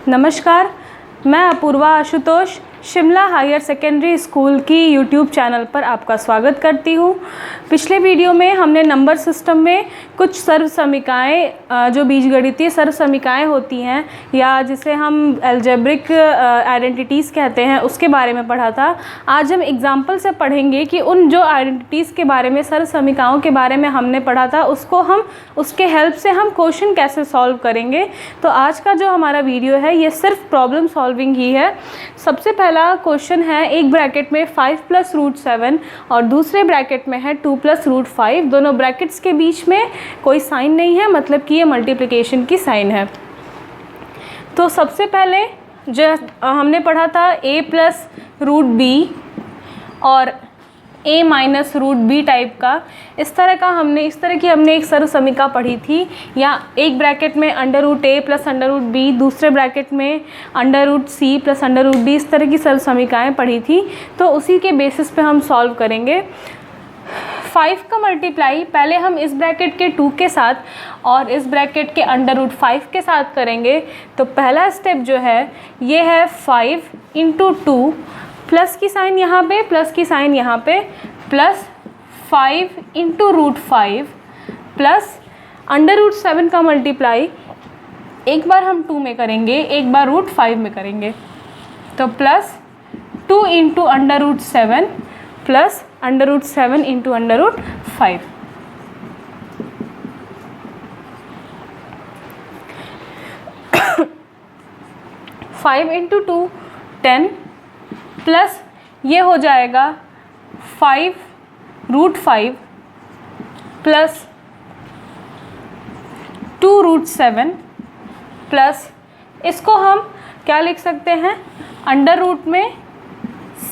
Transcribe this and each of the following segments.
नमस्कार, मैं Apurva Ashutosh Shimla higher secondary school की यूट्यूब चैनल पर आपका स्वागत करती हूँ। पिछले वीडियो में हमने नंबर सिस्टम में कुछ सर्व समीकाएँ जो बीजगणितीय सर्व समीकाएँ होती हैं या जिसे हम एल्जेब्रिक आइडेंटिटीज़ कहते हैं उसके बारे में पढ़ा था। आज हम एग्जाम्पल से पढ़ेंगे कि उन जो आइडेंटिटीज़ के बारे में सर्व समीकाओं के बारे में हमने पढ़ा था उसके हेल्प से हम क्वेश्चन कैसे सॉल्व करेंगे। तो आज का जो हमारा वीडियो है ये सिर्फ प्रॉब्लम सॉल्विंग ही है। सबसे पहला क्वेश्चन है, एक ब्रैकेट में 5 + √7 और दूसरे ब्रैकेट में है 2 + √5। दोनों ब्रैकेट्स के बीच में कोई साइन नहीं है, मतलब कि ये मल्टीप्लिकेशन की साइन है। तो सबसे पहले जो हमने पढ़ा था a + √b और a - √b टाइप का, इस तरह की हमने एक सर्व समीका पढ़ी थी। या एक ब्रैकेट में √a + √b, दूसरे ब्रैकेट में √c + √d, इस तरह की सर्व समीकाएँ पढ़ी थी। तो उसी के बेसिस पे हम सॉल्व करेंगे। 5 का मल्टीप्लाई पहले हम इस ब्रैकेट के 2 के साथ और इस ब्रैकेट के √5 के साथ करेंगे। तो पहला स्टेप जो है ये है 5 × 2, प्लस की साइन यहाँ पे, प्लस की साइन यहाँ पे, प्लस 5 × √5 प्लस √7 का मल्टीप्लाई एक बार हम 2 में करेंगे, एक बार √5 में करेंगे। तो प्लस 2 × √7 प्लस √7 × √5। फाइव × 2 10 प्लस ये हो जाएगा 5 √5 प्लस 2 √7 प्लस इसको हम क्या लिख सकते हैं, अंडर रूट में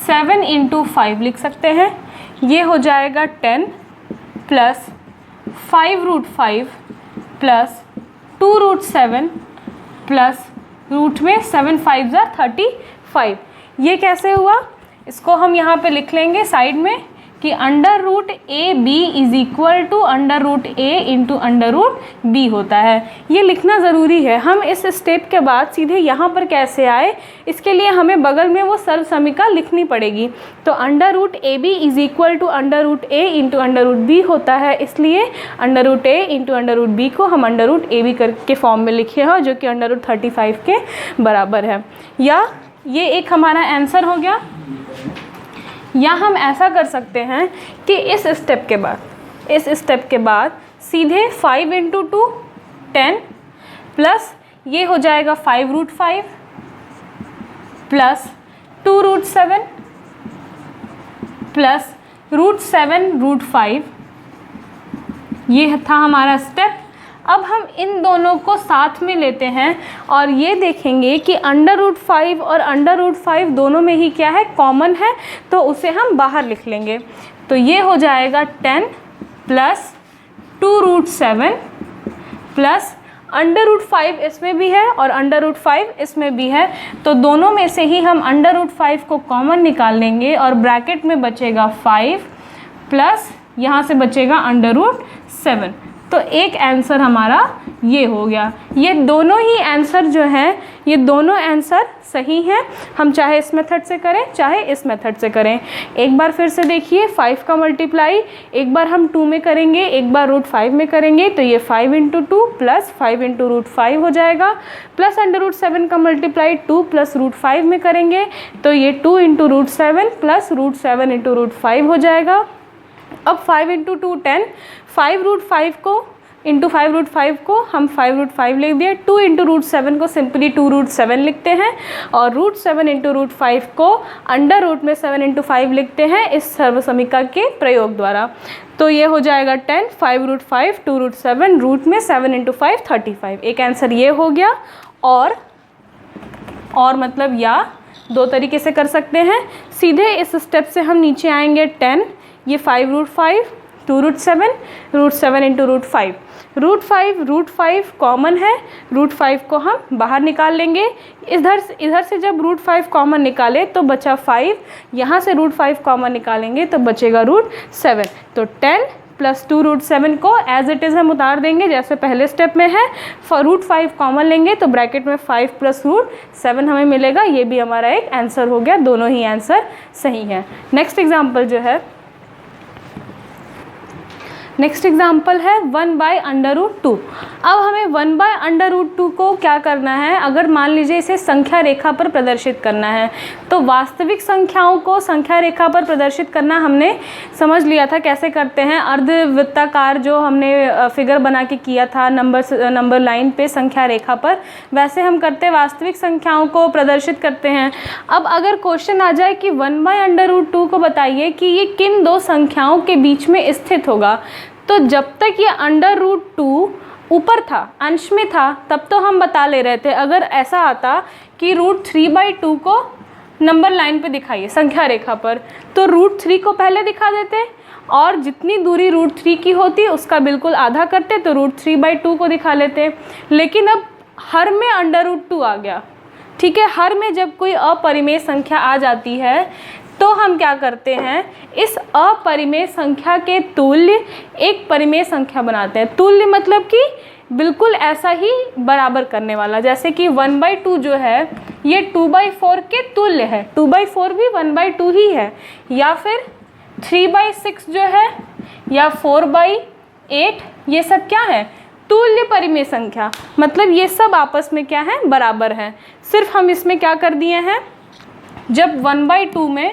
7 × 5 लिख सकते हैं। ये हो जाएगा 10 प्लस 5 √5 प्लस 2 √7 प्लस रूट में 7 × 5 = 35। ये कैसे हुआ, इसको हम यहाँ पे लिख लेंगे साइड में कि √AB = √A × √B होता है। ये लिखना ज़रूरी है। हम इस स्टेप के बाद सीधे यहाँ पर कैसे आए, इसके लिए हमें बगल में वो सर्व समीका लिखनी पड़ेगी। तो √AB = √A × √B होता है, इसलिए √A × √B को हम √AB के फॉर्म में लिखे हैं, जो कि √35 के बराबर है। या ये एक हमारा आंसर हो गया। या हम ऐसा कर सकते हैं कि इस स्टेप के बाद सीधे 5 × 2 10 प्लस ये हो जाएगा 5 √5 प्लस 2 √7 प्लस √7 √5। ये था हमारा स्टेप। अब हम इन दोनों को साथ में लेते हैं और ये देखेंगे कि √5 और √5 दोनों में ही क्या है, कॉमन है, तो उसे हम बाहर लिख लेंगे। तो ये हो जाएगा 10 प्लस 2 √7 प्लस √5 इसमें भी है और √5 इसमें भी है, तो दोनों में से ही हम √5 को कॉमन निकाल लेंगे और ब्रैकेट में बचेगा 5 प्लस यहाँ से बचेगा √7। तो एक आंसर हमारा ये हो गया। ये दोनों ही आंसर जो हैं, ये दोनों आंसर सही हैं। हम चाहे इस मेथड से करें चाहे इस मेथड से करें। एक बार फिर से देखिए, 5 का मल्टीप्लाई एक बार हम 2 में करेंगे, एक बार √5 में करेंगे। तो ये 5 × 2 प्लस 5 × √5 हो जाएगा, प्लस √7 का मल्टीप्लाई 2 + √5 में करेंगे। तो ये 2 × √7 प्लस √7 × √5 हो जाएगा। अब 5 × 2 10, 5 √5 को इंटू 5 √5 को हम 5 √5 लिख दिए। 2 × √7 को सिंपली 2 √7 लिखते हैं और √7 × √5 को अंडर रूट में 7 × 5 लिखते हैं इस सर्व समीका के प्रयोग द्वारा। तो ये हो जाएगा 10, 5 √5, 2 √7, रूट में 7 × 5 35। एक आंसर ये हो गया। और मतलब या दो तरीके से कर सकते हैं। सीधे इस स्टेप से हम नीचे आएंगे 10, ये 5 √5, 2 √7, √7 × √5 कॉमन है, √5 को हम बाहर निकाल लेंगे। इधर से जब √5 कॉमन निकाले तो बचा 5, यहाँ से √5 कॉमन निकालेंगे तो बचेगा √7। तो 10 प्लस 2√7 को एज इट इज़ हम उतार देंगे जैसे पहले स्टेप में है। √5 कॉमन लेंगे तो ब्रैकेट में 5 + √7 हमें मिलेगा। ये भी हमारा एक आंसर हो गया, दोनों ही आंसर सही है। नेक्स्ट एग्जाम्पल जो है, नेक्स्ट एग्जाम्पल है 1/√2। अब हमें 1/√2 को क्या करना है, अगर मान लीजिए इसे संख्या रेखा पर प्रदर्शित करना है तो वास्तविक संख्याओं को संख्या रेखा पर प्रदर्शित करना हमने समझ लिया था कैसे करते हैं। अर्धवृत्ताकार जो हमने फिगर बना के किया था नंबर लाइन पे संख्या रेखा पर, वैसे हम करते वास्तविक संख्याओं को प्रदर्शित करते हैं। अब अगर क्वेश्चन आ जाए कि 1/√2 को बताइए कि ये किन दो संख्याओं के बीच में स्थित होगा, तो जब तक ये √2 ऊपर था, अंश में था, तब तो हम बता ले रहे थे। अगर ऐसा आता कि √3/2 को नंबर लाइन पे दिखाइए संख्या रेखा पर, तो √3 को पहले दिखा देते और जितनी दूरी √3 की होती उसका बिल्कुल आधा करते तो √3/2 को दिखा लेते। लेकिन अब हर में √2 आ गया, ठीक है। हर में जब कोई अपरिमेय संख्या आ जाती है तो हम क्या करते हैं, इस अपरिमेय संख्या के तुल्य एक परिमेय संख्या बनाते हैं। तुल्य मतलब कि बिल्कुल ऐसा ही बराबर करने वाला, जैसे कि 1/2 जो है ये 2/4 के तुल्य है, 2/4 भी 1/2 ही है, या फिर 3/6 जो है या 4/8, ये सब क्या है, तुल्य परिमेय संख्या। मतलब ये सब आपस में क्या है, बराबर हैं। सिर्फ हम इसमें क्या कर दिए हैं, जब 1/2 में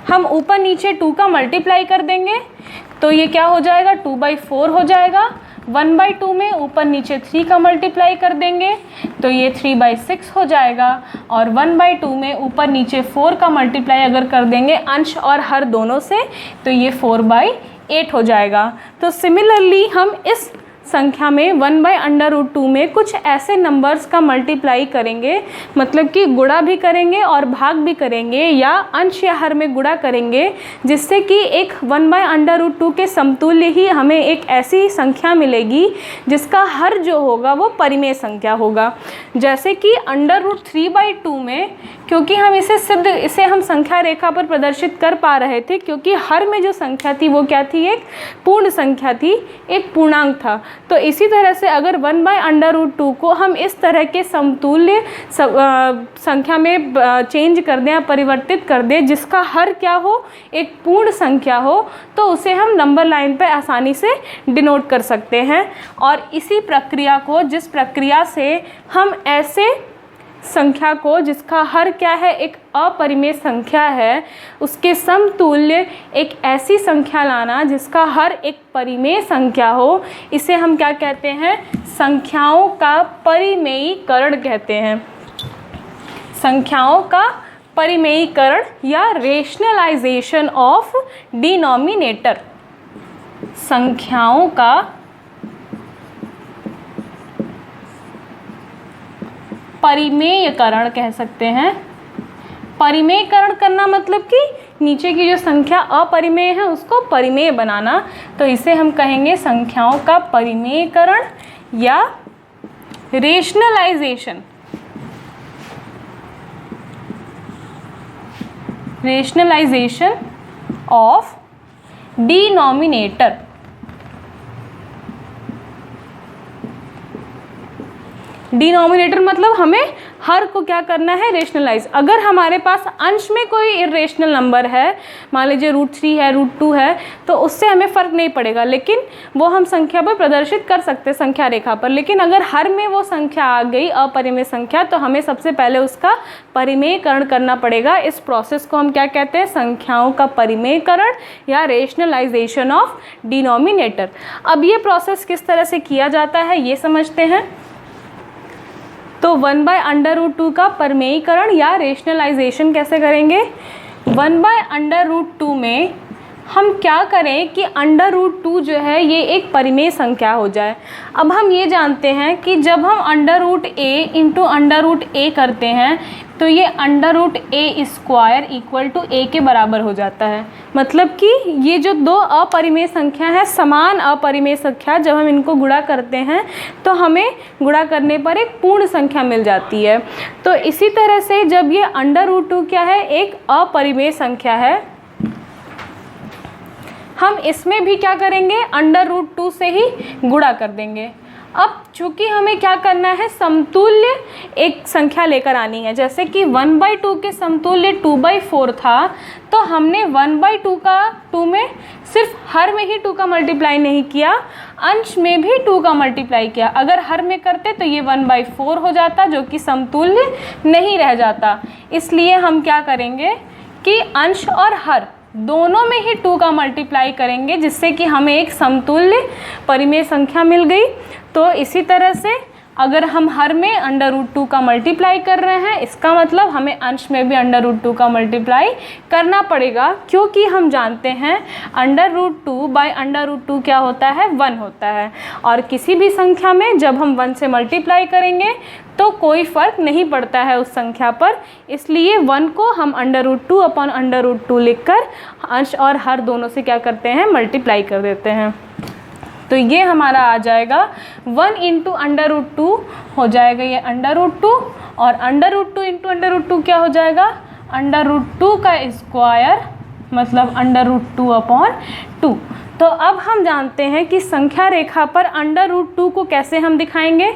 हम ऊपर नीचे 2 का मल्टीप्लाई कर देंगे तो ये क्या हो जाएगा, 2/4 हो जाएगा। 1/2 में ऊपर नीचे 3 का मल्टीप्लाई कर देंगे तो ये 3/6 हो जाएगा। और 1/2 में ऊपर नीचे 4 का मल्टीप्लाई अगर कर देंगे अंश और हर दोनों से तो ये 4/8 हो जाएगा। तो सिमिलरली हम इस संख्या में 1/√2 में कुछ ऐसे नंबर्स का मल्टीप्लाई करेंगे, मतलब कि गुणा भी करेंगे और भाग भी करेंगे या अंश या हर में गुणा करेंगे, जिससे कि एक 1/√2 के समतुल्य ही हमें एक ऐसी संख्या मिलेगी जिसका हर जो होगा वो परिमेय संख्या होगा। जैसे कि √3/2 में, क्योंकि हम इसे हम संख्या रेखा पर प्रदर्शित कर पा रहे थे क्योंकि हर में जो संख्या थी वो क्या थी, एक पूर्ण संख्या थी, एक पूर्णांक था। तो इसी तरह से अगर 1/√2 को हम इस तरह के समतुल्य संख्या में चेंज कर दें या परिवर्तित कर दें जिसका हर क्या हो, एक पूर्ण संख्या हो, तो उसे हम नंबर लाइन पे आसानी से डिनोट कर सकते हैं। और इसी प्रक्रिया को, जिस प्रक्रिया से हम ऐसे संख्या को जिसका हर क्या है, एक अपरिमेय संख्या है, उसके समतुल्य एक ऐसी संख्या लाना जिसका हर एक परिमेय संख्या हो, इसे हम क्या कहते हैं, संख्याओं का परिमेयीकरण कहते हैं। संख्याओं का परिमेयीकरण या रेशनलाइजेशन ऑफ डिनोमिनेटर। संख्याओं का परिमेयकरण कह सकते हैं। परिमेयकरण करना मतलब कि नीचे की जो संख्या अपरिमेय है उसको परिमेय बनाना, तो इसे हम कहेंगे संख्याओं का परिमेयकरण या rationalization. Rationalization of denominator. Denominator मतलब हमें हर को क्या करना है, रेशनलाइज। अगर हमारे पास अंश में कोई इरेशनल नंबर है, मान लीजिए √3 है, √2 है, तो उससे हमें फ़र्क नहीं पड़ेगा, लेकिन वो हम संख्या पर प्रदर्शित कर सकते हैं संख्या रेखा पर। लेकिन अगर हर में वो संख्या आ गई अपरिमेय संख्या, तो हमें सबसे पहले उसका परिमेयकरण करना पड़ेगा। इस प्रोसेस को हम क्या कहते हैं, संख्याओं का परिमेयकरण या रेशनलाइजेशन ऑफ डिनोमिनेटर। अब ये प्रोसेस किस तरह से किया जाता है ये समझते हैं। तो 1/√2 का परिमेयीकरण या रेशनलाइजेशन कैसे करेंगे। 1/√2 में हम क्या करें कि √2 जो है ये एक परिमेय संख्या हो जाए। अब हम ये जानते हैं कि जब हम √a इंटू √a करते हैं तो ये √a² = a के बराबर हो जाता है। मतलब कि ये जो दो अपरिमेय संख्या है, समान अपरिमेय संख्या, जब हम इनको गुणा करते हैं तो हमें गुणा करने पर एक पूर्ण संख्या मिल जाती है। तो इसी तरह से जब ये √2 क्या है, एक अपरिमेय संख्या है, हम इसमें भी क्या करेंगे, √2 से ही गुणा कर देंगे। अब चूँकि हमें क्या करना है, समतुल्य एक संख्या लेकर आनी है। जैसे कि 1/2 के समतुल्य 2/4 था, तो हमने 1/2 का 2 में सिर्फ हर में ही 2 का मल्टीप्लाई नहीं किया, अंश में भी 2 का मल्टीप्लाई किया। अगर हर में करते तो ये 1/4 हो जाता, जो कि समतुल्य नहीं रह जाता। इसलिए हम क्या करेंगे कि अंश और हर दोनों में ही 2 का मल्टीप्लाई करेंगे, जिससे कि हमें एक समतुल्य परिमेय संख्या मिल गई। तो इसी तरह से अगर हम हर में √2 का मल्टीप्लाई कर रहे हैं, इसका मतलब हमें अंश में भी √2 का मल्टीप्लाई करना पड़ेगा, क्योंकि हम जानते हैं √2/√2 क्या होता है, 1 होता है। और किसी भी संख्या में जब हम 1 से मल्टीप्लाई करेंगे तो कोई फ़र्क नहीं पड़ता है उस संख्या पर, इसलिए 1 को हम √2/√2 लिखकर अंश और हर दोनों से क्या करते हैं, मल्टीप्लाई कर देते हैं। तो ये हमारा आ जाएगा 1 × √2 हो जाएगा ये √2, और √2 × √2 क्या हो जाएगा, √2 का स्क्वायर, मतलब √2/2। तो अब हम जानते हैं कि संख्या रेखा पर √2 को कैसे हम दिखाएंगे।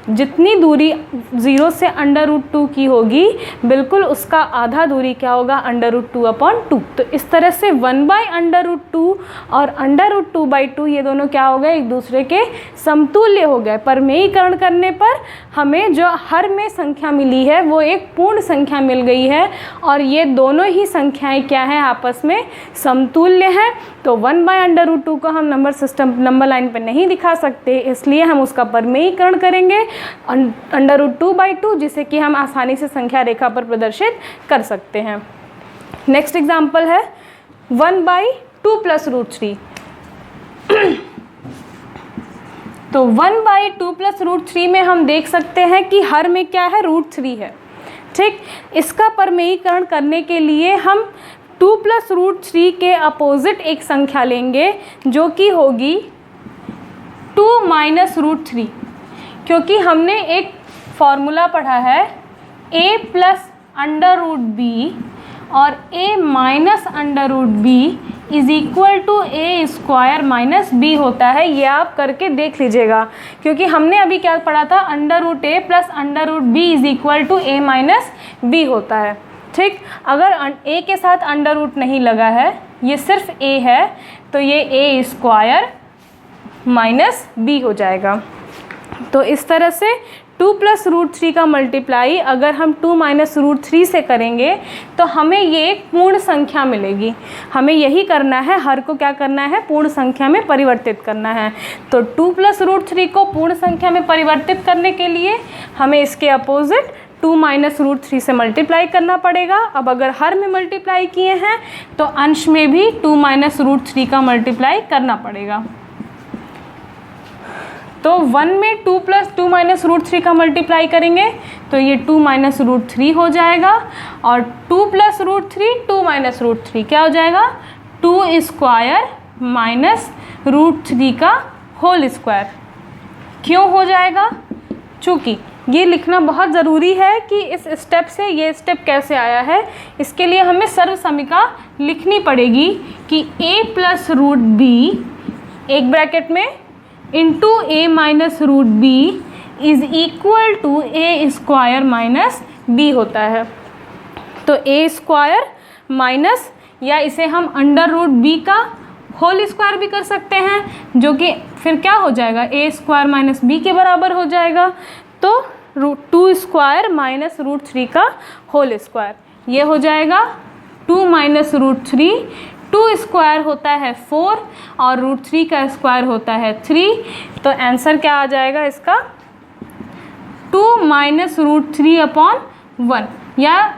जितनी दूरी 0 से √2 की होगी, बिल्कुल उसका आधा दूरी क्या होगा, √2/2। तो इस तरह से 1/√2 और √2/2 ये दोनों क्या हो गए, एक दूसरे के समतुल्य हो गए। परिमेयीकरण करने पर हमें जो हर में संख्या मिली है वो एक पूर्ण संख्या मिल गई है, और ये दोनों ही संख्याएं क्या हैं, आपस में समतुल्य हैं। तो 1/√2 को हम नंबर लाइन पर नहीं दिखा सकते, इसलिए हम उसका परिमेयीकरण करेंगे √2/2, जिसे कि हम आसानी से संख्या रेखा पर प्रदर्शित कर सकते हैं। नेक्स्ट एग्जाम्पल है 1/2 + √3। तो 1/2 + √3 में हम देख सकते हैं कि हर में क्या है, √3 है। ठीक, इसका परिमेयीकरण करने के लिए हम 2 + √3 के अपोजिट एक संख्या लेंगे, जो कि होगी 2 - √3, क्योंकि हमने एक फॉर्मूला पढ़ा है a + √b और a - √b = a² - b होता है। ये आप करके देख लीजिएगा, क्योंकि हमने अभी क्या पढ़ा था, √a + √b = a - b होता है। ठीक, अगर a के साथ अंडर रूट नहीं लगा है, ये सिर्फ a है, तो ये a² - b हो जाएगा। तो इस तरह से 2 + √3 का मल्टीप्लाई अगर हम 2 - √3 से करेंगे तो हमें ये एक पूर्ण संख्या मिलेगी। हमें यही करना है, हर को क्या करना है, पूर्ण संख्या में परिवर्तित करना है। तो 2 + √3 को पूर्ण संख्या में परिवर्तित करने के लिए हमें इसके अपोजिट 2 - √3 से मल्टीप्लाई करना पड़ेगा। अब अगर हर में मल्टीप्लाई किए हैं तो अंश में भी 2 - √3 का मल्टीप्लाई करना पड़ेगा। तो 1 में 2 + √3 का मल्टीप्लाई करेंगे तो ये 2 - √3 हो जाएगा, और 2 + √3 2 - √3 क्या हो जाएगा, 2² - √3 का होल स्क्वायर। क्यों हो जाएगा, चूँकि ये लिखना बहुत ज़रूरी है कि इस स्टेप से ये स्टेप कैसे आया है। इसके लिए हमें सर्वसमीका लिखनी पड़ेगी कि a + √b एक ब्रैकेट में into a - √b = a² - b होता है। तो a² माइनस, या इसे हम √b का होल स्क्वायर भी कर सकते हैं, जो कि फिर क्या हो जाएगा, a² - b के बराबर हो जाएगा। तो 2² - √3 का होल स्क्वायर, ये हो जाएगा 2 - √3, 2² होता है 4 और √3 का स्क्वायर होता है 3। तो आंसर क्या आ जाएगा इसका, 2 - √3/1, या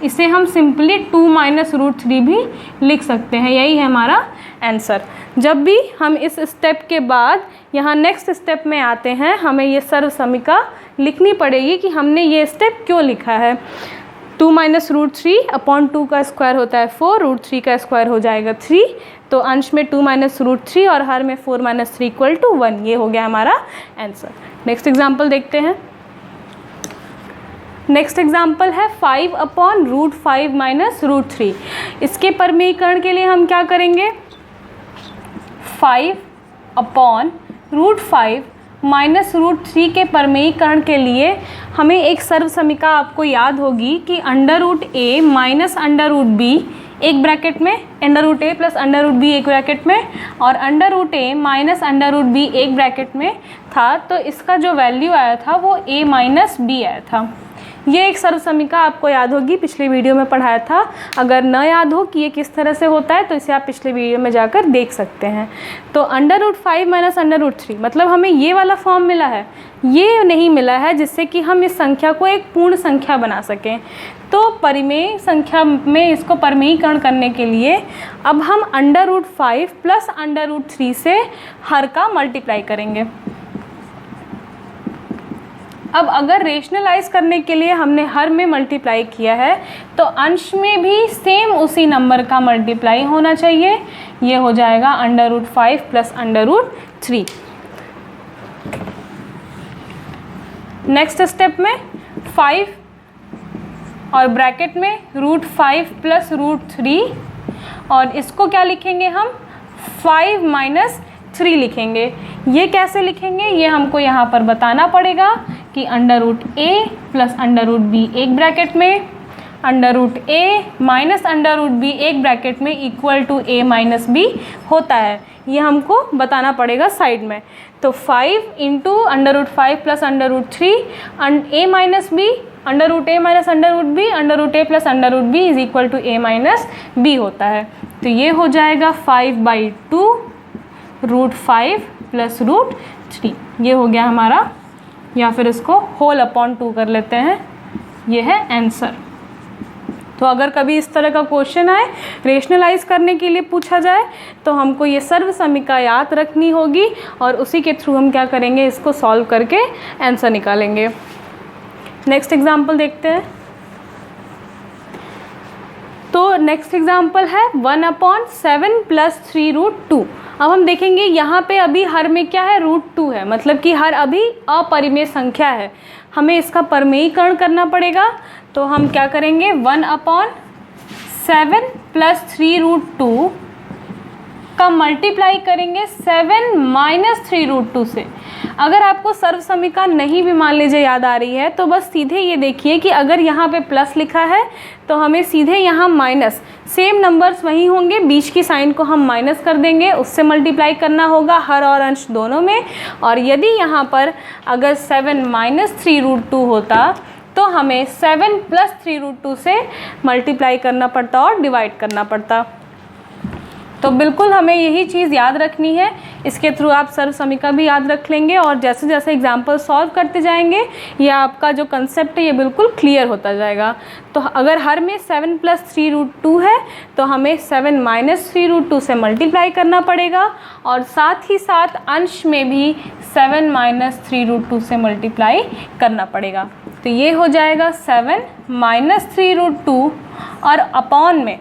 इसे हम सिंपली 2 - √3 भी लिख सकते हैं। यही है हमारा आंसर। जब भी हम इस स्टेप के बाद यहाँ नेक्स्ट स्टेप में आते हैं, हमें ये सर्वसमीका लिखनी पड़ेगी कि हमने ये स्टेप क्यों लिखा है। 2 - √3/2 का स्क्वायर होता है 4, √3 का स्क्वायर हो जाएगा 3। तो अंश में 2 - √3 और हर में 4 - 3 = 1। ये हो गया हमारा आंसर। नेक्स्ट एग्जाम्पल देखते हैं। नेक्स्ट एग्जाम्पल है 5/√5 - √3। इसके परिमेयीकरण के लिए हम क्या करेंगे, 5/√5 माइनस √3 के परमेयीकरण के लिए हमें एक सर्व समीका आपको याद होगी कि √a माइनस √b एक ब्रैकेट में, √a प्लस √b एक ब्रैकेट में और √a माइनस √b एक ब्रैकेट में था। तो इसका जो वैल्यू आया था वो a माइनस b आया था। ये एक सर्व समीका आपको याद होगी, पिछले वीडियो में पढ़ाया था। अगर न याद हो कि ये किस तरह से होता है तो इसे आप पिछले वीडियो में जाकर देख सकते हैं। तो √5 माइनस √3 मतलब हमें ये वाला फॉर्म मिला है, ये नहीं मिला है जिससे कि हम इस संख्या को एक पूर्ण संख्या बना सकें। तो परिमेय संख्या में इसको परमेयीकरण करने के लिए अब हम √5 प्लस √3 से हर का मल्टीप्लाई करेंगे। अब अगर रेशनलाइज करने के लिए हमने हर में मल्टीप्लाई किया है तो अंश में भी सेम उसी नंबर का मल्टीप्लाई होना चाहिए। ये हो जाएगा √5 प्लस √3। नेक्स्ट स्टेप में 5 और ब्रैकेट में √5 प्लस √3 और इसको क्या लिखेंगे हम 5 माइनस 3 लिखेंगे। ये कैसे लिखेंगे ये हमको यहाँ पर बताना पड़ेगा कि √a प्लस √b एक ब्रैकेट में, √a माइनस √b एक ब्रैकेट में equal to a minus b होता है। ये हमको बताना पड़ेगा साइड में। तो 5 into √5 plus √3 a minus b √a minus √b √a plus √b is equal to a minus b होता है। तो ये हो जाएगा 5/2 √5 प्लस √3। ये हो गया हमारा, या फिर इसको होल अपॉन 2 कर लेते हैं। ये है आंसर। तो अगर कभी इस तरह का क्वेश्चन आए रेशनलाइज करने के लिए पूछा जाए तो हमको ये सर्व समीका याद रखनी होगी और उसी के थ्रू हम क्या करेंगे, इसको सॉल्व करके आंसर निकालेंगे। नेक्स्ट एग्जाम्पल देखते हैं। तो नेक्स्ट एग्जाम्पल है 1/7 प्लस 3√2। अब हम देखेंगे यहाँ पे अभी हर में क्या है, √2 है, मतलब कि हर अभी अपरिमेय संख्या है। हमें इसका परमेयीकरण करना पड़ेगा। तो हम क्या करेंगे 1/7 प्लस 3√2 का मल्टीप्लाई करेंगे 7 माइनस 3√2 से। अगर आपको सर्व समीका नहीं भी मान लीजिए याद आ रही है तो बस सीधे ये देखिए कि अगर यहाँ पे प्लस लिखा है तो हमें सीधे यहाँ माइनस, सेम नंबर्स वही होंगे, बीच की साइन को हम माइनस कर देंगे, उससे मल्टीप्लाई करना होगा हर और अंश दोनों में। और यदि यहाँ पर अगर 7 माइनस 3√2 होता तो हमें 7 प्लस 3√2 से मल्टीप्लाई करना पड़ता और डिवाइड करना पड़ता। तो बिल्कुल हमें यही चीज़ याद रखनी है। इसके थ्रू आप सर्व समीका भी याद रख लेंगे और जैसे जैसे एग्जाम्पल सॉल्व करते जाएंगे ये आपका जो कंसेप्ट है ये बिल्कुल क्लियर होता जाएगा। तो अगर हर में 7 प्लस 3√2 है तो हमें 7 माइनस 3√2 से मल्टीप्लाई करना पड़ेगा और साथ ही साथ अंश में भी 7 माइनस 3√2 से मल्टीप्लाई करना पड़ेगा। तो ये हो जाएगा 7 माइनस 3√2 और अपॉन में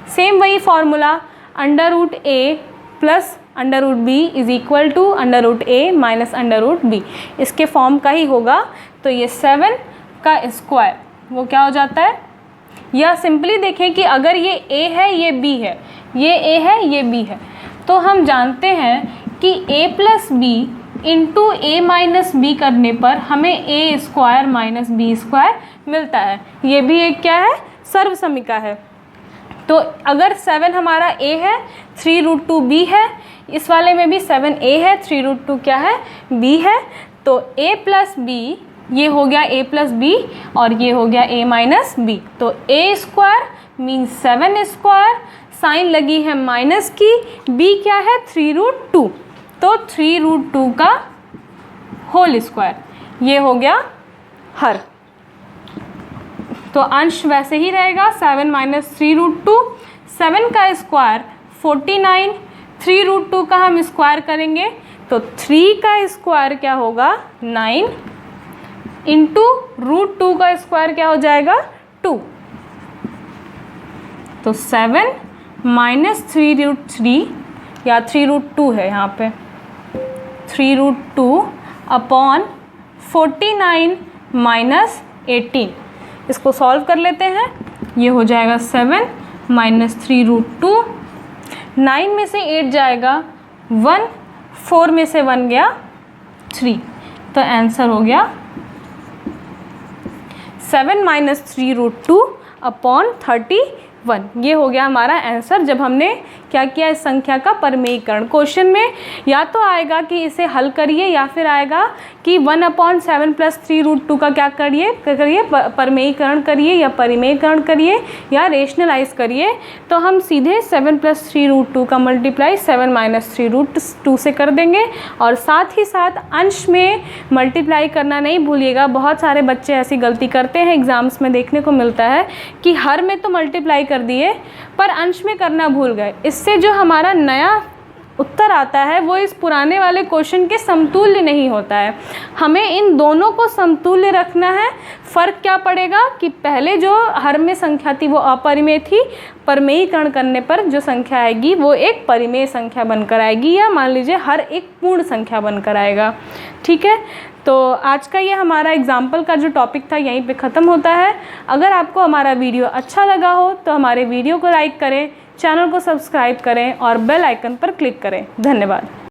सेम वही formula √a plus √b is equal to √a minus √b, इसके फॉर्म का ही होगा। तो ये 7 का स्क्वायर वो क्या हो जाता है, या सिंपली देखें कि अगर ये a है ये b है, ये a है ये b है, तो हम जानते हैं कि a plus b into a minus b करने पर हमें a square minus b square मिलता है। ये भी एक क्या है, सर्व समीका है। तो अगर 7 हमारा a है, 3√2 b है, इस वाले में भी 7a है, 3√2 क्या है, b है। तो a प्लस b ये हो गया a प्लस b और ये हो गया a माइनस b। तो a square means 7 square, sign लगी है माइनस की, b क्या है 3√2, तो 3√2 का होल स्क्वायर, ये हो गया हर। तो अंश वैसे ही रहेगा 7 माइनस 3√2, 7 का स्क्वायर 49, 3√2 का हम स्क्वायर करेंगे तो 3 का स्क्वायर क्या होगा 9 इंटू √2 का स्क्वायर क्या हो जाएगा 2। तो 7 माइनस 3√3 या 3√2 है यहाँ पे, 3√2 अपॉन 49 माइनस 18। इसको सॉल्व कर लेते हैं। ये हो जाएगा 7 माइनस 3√2, 9 में से 8 जाएगा 1, 4 में से 1 गया 3, तो आंसर हो गया 7 - 3√2/31। ये हो गया हमारा आंसर जब हमने क्या किया, इस संख्या का परमेयीकरण। क्वेश्चन में या तो आएगा कि इसे हल करिए या फिर आएगा कि 1/7 + 3√2 का क्या करिए परमेयीकरण करिए या परिमेयीकरण करिए या रेशनलाइज करिए। तो हम सीधे 7 + 3√2 का मल्टीप्लाई 7 - 3√2 से कर देंगे। और साथ ही साथ अंश में मल्टीप्लाई करना नहीं भूलिएगा। बहुत सारे बच्चे ऐसी गलती करते हैं, एग्जाम्स में देखने को मिलता है कि हर में तो मल्टीप्लाई कर दिए पर अंश में करना भूल गए। इससे जो हमारा नया उत्तर आता है वो इस पुराने वाले क्वेश्चन के समतुल्य नहीं होता है। हमें इन दोनों को समतुल्य रखना है। फ़र्क क्या पड़ेगा कि पहले जो हर में संख्या थी वो अपरिमेय थी, परमेयीकरण करने पर जो संख्या आएगी वो एक परिमेय संख्या बनकर आएगी, या मान लीजिए हर एक पूर्ण संख्या बनकर आएगा। ठीक है, तो आज का ये हमारा एग्जाम्पल का जो टॉपिक था यहीं पे ख़त्म होता है। अगर आपको हमारा वीडियो अच्छा लगा हो तो हमारे वीडियो को लाइक करें, चैनल को सब्सक्राइब करें और बेल आइकन पर क्लिक करें। धन्यवाद।